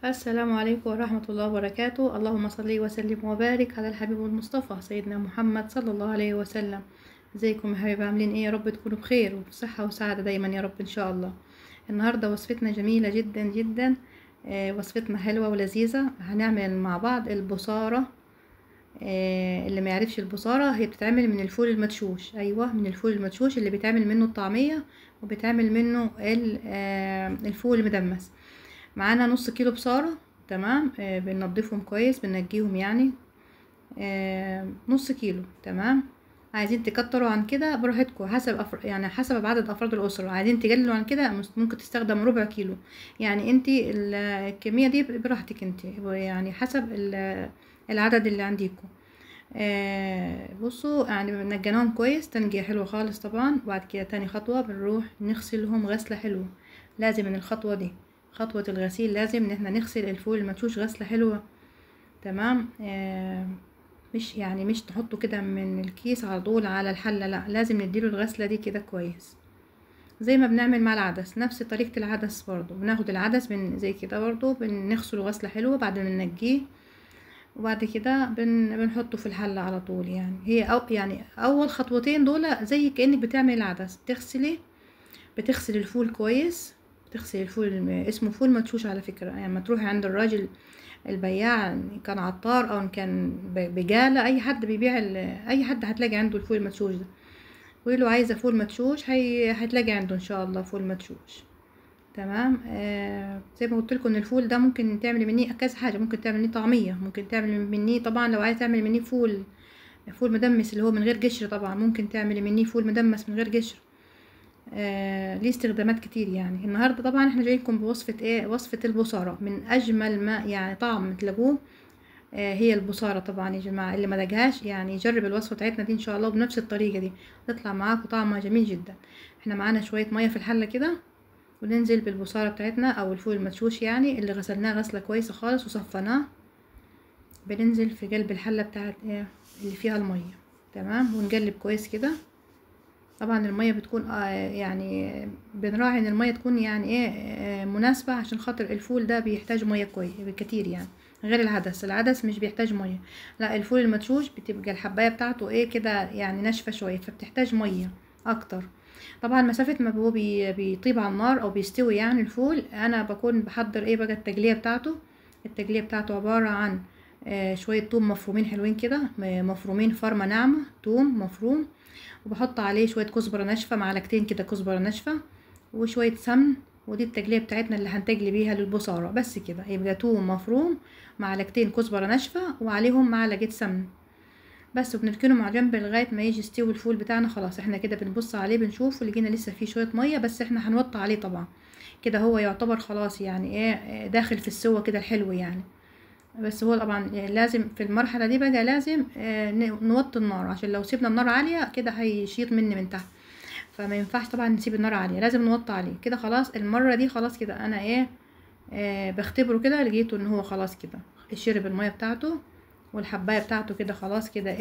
السلام عليكم ورحمة الله وبركاته. اللهم صل وسلم وبارك على الحبيب المصطفى سيدنا محمد صلى الله عليه وسلم. ازيكم يا حبايبي، عاملين ايه؟ يا رب تكونوا بخير وبصحة وسعادة دايما يا رب ان شاء الله. النهاردة وصفتنا جميلة جدا جدا. وصفتنا حلوة ولذيذة. هنعمل مع بعض البصارة. اللي ما يعرفش البصارة، هي بتتعمل من الفول المدشوش. ايوه، من الفول المدشوش اللي بيتعمل منه الطعمية وبيتعمل منه الفول المدمس. معانا نص كيلو بصارة. تمام. بننضفهم كويس، بننجيهم يعني. نص كيلو. تمام. عايزين تكتروا عن كده براحتكم، حسب يعني حسب عدد افراد الاسره. عايزين تقللوا عن كده ممكن تستخدم ربع كيلو. يعني انتي الكميه دي براحتك انتي، يعني حسب العدد اللي عندكم. بصوا، يعني نجيناهم كويس تنجية حلوة خالص طبعا. وبعد كده تاني خطوة بنروح نغسلهم غسلة حلوة. لازم من الخطوة دي، خطوة الغسيل، لازم ان احنا نغسل الفول المدشوش غسلة حلوة. تمام. مش تحطه كده من الكيس على طول على الحلة، لا، لازم نديله الغسلة دي كده كويس. زي ما بنعمل مع العدس، نفس طريقة العدس برضو. بناخد العدس زي كده برضو بنغسله غسلة حلوة بعد ما ننجيه. وبعد كده بنحطه في الحلة على طول. يعني هي يعني اول خطوتين دول زي كأنك بتعمل العدس. بتغسل الفول كويس. بتغسل الفول، اسمه فول مدشوش على فكرة. يعني ما تروحي عند الراجل البياع، إن كان عطار او إن كان بجالة، اي حد بيبيع اي حد هتلاقي عنده الفول المدشوش ده. قولي له عايزة فول مدشوش، هتلاقي عنده ان شاء الله فول مدشوش. تمام. زي ما قلت لكم ان الفول ده ممكن تعملي منيه كذا حاجه. ممكن تعملي منيه طعميه، ممكن تعملي منيه طبعا لو عايزه تعملي منيه فول مدمس اللي هو من غير قشر. طبعا ممكن تعملي منيه فول مدمس من غير قشر. ليه استخدامات كتير. يعني النهارده طبعا احنا جايلكم بوصفه ايه؟ وصفه البصاره. من اجمل ما يعني طعم تلاقوه هي البصاره. طبعا يا جماعه اللي ما دقهاش يعني يجرب الوصفه بتاعتنا دي ان شاء الله بنفس الطريقه دي، تطلع معاكم طعمها جميل جدا. احنا معانا شويه ميه في الحله كده، وننزل بالبصارة بتاعتنا او الفول المدشوش يعني اللي غسلناه غسلة كويسة خالص وصفناه. بننزل في قلب الحلة بتاعت اللي فيها المية. تمام. ونقلب كويس كده. طبعا المية بتكون يعني بنراعي ان المية تكون يعني مناسبة، عشان خاطر الفول ده بيحتاج مية كويس كتير يعني. غير العدس مش بيحتاج مية. لا، الفول المدشوش بتبقى الحباية بتاعته كده يعني ناشفة شوية، فبتحتاج مية اكتر. طبعا مسافة ما هو بيطيب على النار او بيستوي يعني الفول، انا بكون بحضر بقى التجلية بتاعته. التجلية بتاعته عبارة عن شوية توم مفرومين حلوين كده، مفرومين فرمة ناعمة، توم مفروم. وبحط عليه شوية كزبرة ناشفة، معلقتين كده كزبرة ناشفة، وشوية سمن. ودي التجلية بتاعتنا اللي هنتجلي بيها للبصارة. بس كده يبقى توم مفروم، معلقتين كزبرة ناشفة، وعليهم معلقة سمن بس. وبنركنهم على جنب لغايه ما يجي يستوي الفول بتاعنا. خلاص احنا كده بنبص عليه بنشوف، لقينا لسه فيه شويه ميه، بس احنا هنوطي عليه طبعا. كده هو يعتبر خلاص يعني داخل في السوا كده الحلو يعني. بس هو طبعا لازم في المرحله دي بقى لازم نوطي النار، عشان لو سيبنا النار عاليه كده هيشيط مني من تحت. فما ينفعش طبعا نسيب النار عاليه، لازم نوطي عليه كده. خلاص المره دي خلاص كده انا بختبره كده، لقيته ان هو خلاص كده شرب الميه بتاعته، والحبايه بتاعته كده خلاص كده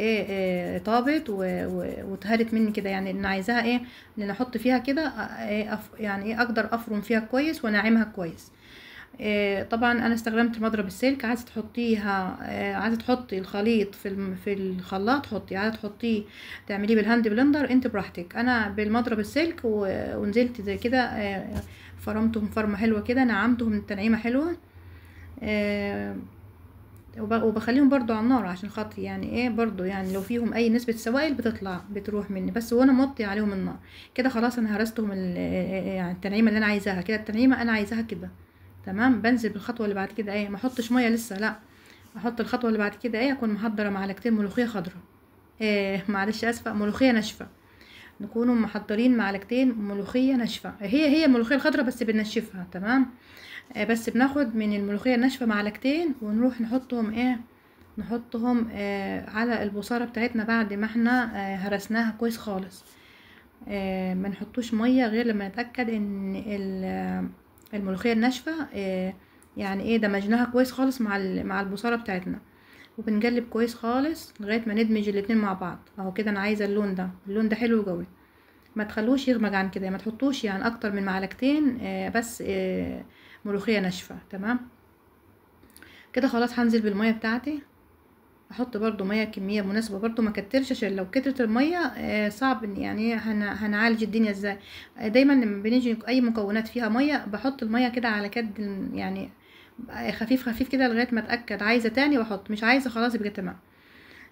طابت واتهرت مني كده. يعني ان عايزاها ان احط فيها كده يعني اقدر افرم فيها كويس وناعمها كويس. طبعا انا استخدمت مضرب السلك. عايزه تحطيها عايزه تحطي الخليط في الخلاط حطي، عايزه تحطيه تعمليه بالهاند بلندر انت براحتك. انا بالمضرب السلك ونزلت زي كده فرمتهم فرمه حلوه كده، نعمتهم تنعيمه حلوه. وبخليهم برضو على النار عشان خاطر يعني برضو يعني لو فيهم اي نسبة سوائل بتروح مني بس، وانا موطي عليهم النار كده. خلاص انا هرستهم يعني التنعيمة اللي انا عايزاها كده. التنعيمة انا عايزاها كده. تمام. بنزل بالخطوة اللي بعد كده ما احطش مية لسه، لا، احط الخطوة اللي بعد كده اكون محضرة معلقتين ملوخية خضراء. معلش اسفة، ملوخية ناشفة. نكونوا محضرين معلقتين ملوخية ناشفة. هي الملوخية الخضراء بس بنشفها. تمام. بس بناخد من الملوخية الناشفة معلقتين ونروح نحطهم على البصارة بتاعتنا بعد ما احنا هرسناها كويس خالص. ما نحطوش مية غير لما نتأكد ان الملوخية الناشفة يعني دمجناها كويس خالص مع البصارة بتاعتنا. وبنقلب كويس خالص لغاية ما ندمج الاتنين مع بعض. اهو كده انا عايزة اللون ده حلو قوي. ما تخلوش يغمق عن كده، ما تحطوش يعني اكتر من معلقتين بس ملوخية ناشفة. تمام. كده خلاص هنزل بالميه بتاعتي. احط برضو ميه كميه مناسبه برضو، ما كترش عشان لو كترت الميه صعب يعني هنعالج الدنيا ازاي. دايما لما بنيجي اي مكونات فيها ميه بحط الميه كده على كد يعني خفيف خفيف كده لغايه ما اتاكد عايزه تاني واحط، مش عايزه خلاص يبقى تمام.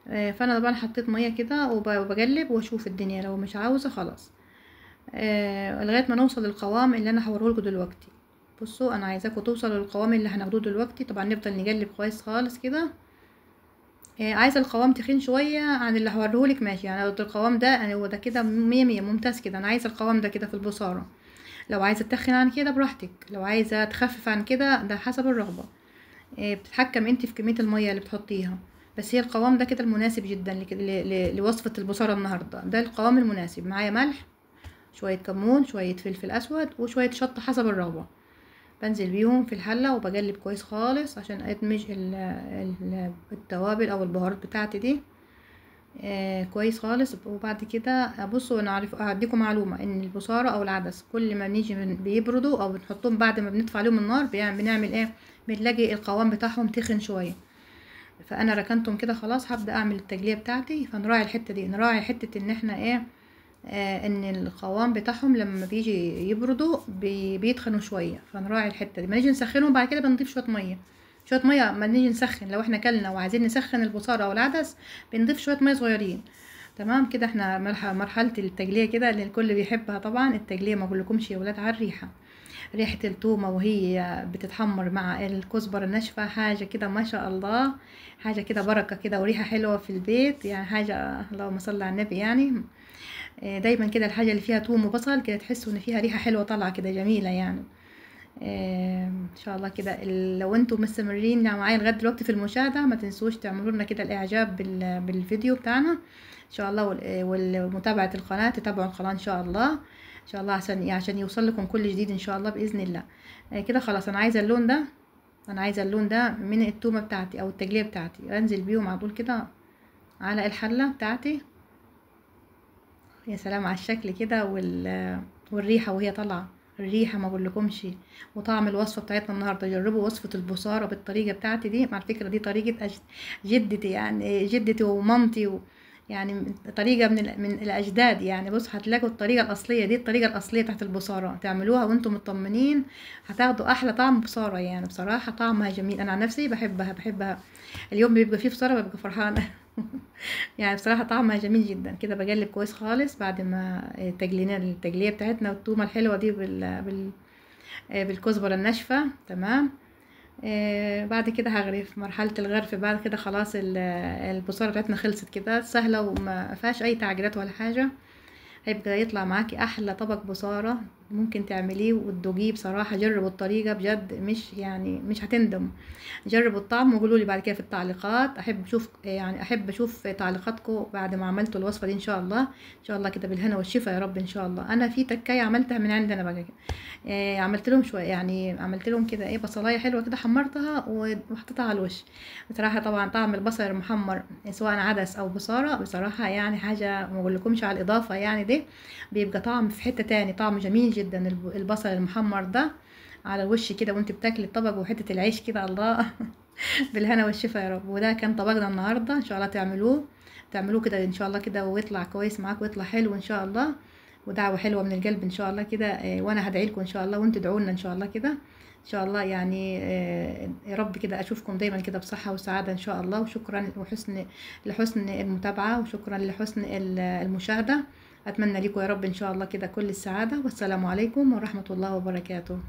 فانا طبعا حطيت ميه كده وبقلب واشوف الدنيا، لو مش عاوزه خلاص لغايه ما نوصل للقوام اللي انا هوريهولكوا دلوقتي. بصوا انا عايزاكم توصلوا للقوام اللي هناخدوه دلوقتي. طبعا نفضل نقلب كويس خالص كده. عايزه القوام تخين شويه عن اللي هوريهولك ماشي، يعني لو القوام ده يعني هو ده كده مية مية ممتاز كده. انا عايزه القوام ده كده في البصاره. لو عايزه تخن عن كده براحتك، لو عايزه تخفف عن كده ده حسب الرغبه. بتتحكم انت في كميه الميه اللي بتحطيها. بس هي القوام ده كده المناسب جدا لوصفه البصاره النهارده. ده القوام المناسب. معايا ملح، شويه كمون، شويه فلفل اسود، وشويه شطه حسب الرغبه. بنزل بيهم في الحله وبقلب كويس خالص عشان ادمج التوابل او البهارات بتاعتي دي كويس خالص. وبعد كده بصوا انا هديكم معلومه ان البصاره او العدس كل ما بنيجي بيبردوا او بنحطهم بعد ما بنطفي عليهم النار بنعمل ايه، بنلاقي القوام بتاعهم تخن شويه. فانا ركنتهم كده خلاص، هبدا اعمل التجليه بتاعتي. فنراعي الحته دي، نراعي حته ان احنا ايه ان القوام بتاعهم لما بيجي يبردوا بيتخنوا شويه. فنراعي الحته دي. ما نيجي نسخنهم بعد كده بنضيف شويه ميه، شويه ميه. ما نيجي نسخن لو احنا كلنا وعايزين نسخن البصاره او العدس بنضيف شويه ميه صغيرين. تمام كده. احنا مرحله التجليه كده اللي الكل بيحبها طبعا. التجليه ما اقولكمش يا ولاد على الريحه، ريحه التومه وهي بتتحمر مع الكزبره الناشفه، حاجه كده ما شاء الله، حاجه كده بركه كده وريحه حلوه في البيت، يعني حاجه اللهم صل على النبي. يعني دايما كده الحاجه اللي فيها توم وبصل كده تحسوا ان فيها ريحه حلوه طالعه كده جميله يعني. ان شاء الله كده لو انتم مستمرين معايا لغايه دلوقتي في المشاهده ما تنسوش تعملوا لنا كده الاعجاب بالفيديو بتاعنا ان شاء الله، ومتابعه القناه، تتابعوا القناه ان شاء الله، ان شاء الله عشان يوصل لكم كل جديد ان شاء الله باذن الله. كده خلاص انا عايزه اللون ده، انا عايزه اللون ده من التومه بتاعتي او التجليه بتاعتي. انزل بيهم على طول كده على الحله بتاعتي. يا سلام على الشكل كده والريحه وهي طالعه، الريحه ما بقولكمش. وطعم الوصفه بتاعتنا النهارده، جربوا وصفه البصاره بالطريقه بتاعتي دي. على فكره دي طريقه جدتي، يعني جدتي ومامتي يعني طريقه من الاجداد يعني. بص هتلاقوا الطريقه الاصليه دي، الطريقه الاصليه بتاعت البصاره تعملوها وانتم مطمنين هتاخدوا احلى طعم بصاره. يعني بصراحه طعمها جميل، انا عن نفسي بحبها. اليوم بيبقى فيه بصاره ببقى فرحانه يعني بصراحة طعمها جميل جدا. كده بقلب كويس خالص بعد ما تجلينا التجلية بتاعتنا والتومة الحلوة دي بالكزبرة الناشفة. تمام. بعد كده هغرف مرحلة الغرف. بعد كده خلاص البصارة بتاعتنا خلصت كده، سهلة وما فيهاش اي تعجيلات ولا حاجة. هيبقى يطلع معاكي احلى طبق بصارة ممكن تعمليه وتدوقيه. بصراحة جربوا الطريقة بجد، مش هتندم. جربوا الطعم وقولوا لي بعد كده في التعليقات. احب اشوف تعليقاتكم بعد ما عملتوا الوصفة دي ان شاء الله. ان شاء الله كده بالهنا والشفا يا رب ان شاء الله. انا في تكاية عملتها من عندنا بقى عملت لهم شوية، يعني عملت لهم كده بصلاية حلوة كده، حمرتها وحطيتها على الوش. بصراحة طبعا طعم البصل المحمر سواء عدس او بصارة بصراحة يعني حاجة ما اقولكمش على الاضافة يعني دي بيبقى طعم في حتة تاني، طعم جميل جدا. البصل المحمر ده على الوش كده وانت بتاكلي الطبق وحتة العيش كده، الله بالهنا والشفا يا رب. وده كان طبقنا النهاردة، ان شاء الله تعملوه كده ان شاء الله كده ويطلع كويس معاك ويطلع حلو ان شاء الله. ودعوة حلوة من القلب ان شاء الله كده. وانا هدعي لكم ان شاء الله وانتوا ادعوا لنا ان شاء الله كده ان شاء الله. يعني يا رب كده اشوفكم دايما كده بصحة وسعادة ان شاء الله. وشكرا لحسن المتابعة، وشكرا لحسن المشاهدة. اتمنى لكم يا رب ان شاء الله كده كل السعادة. والسلام عليكم ورحمة الله وبركاته.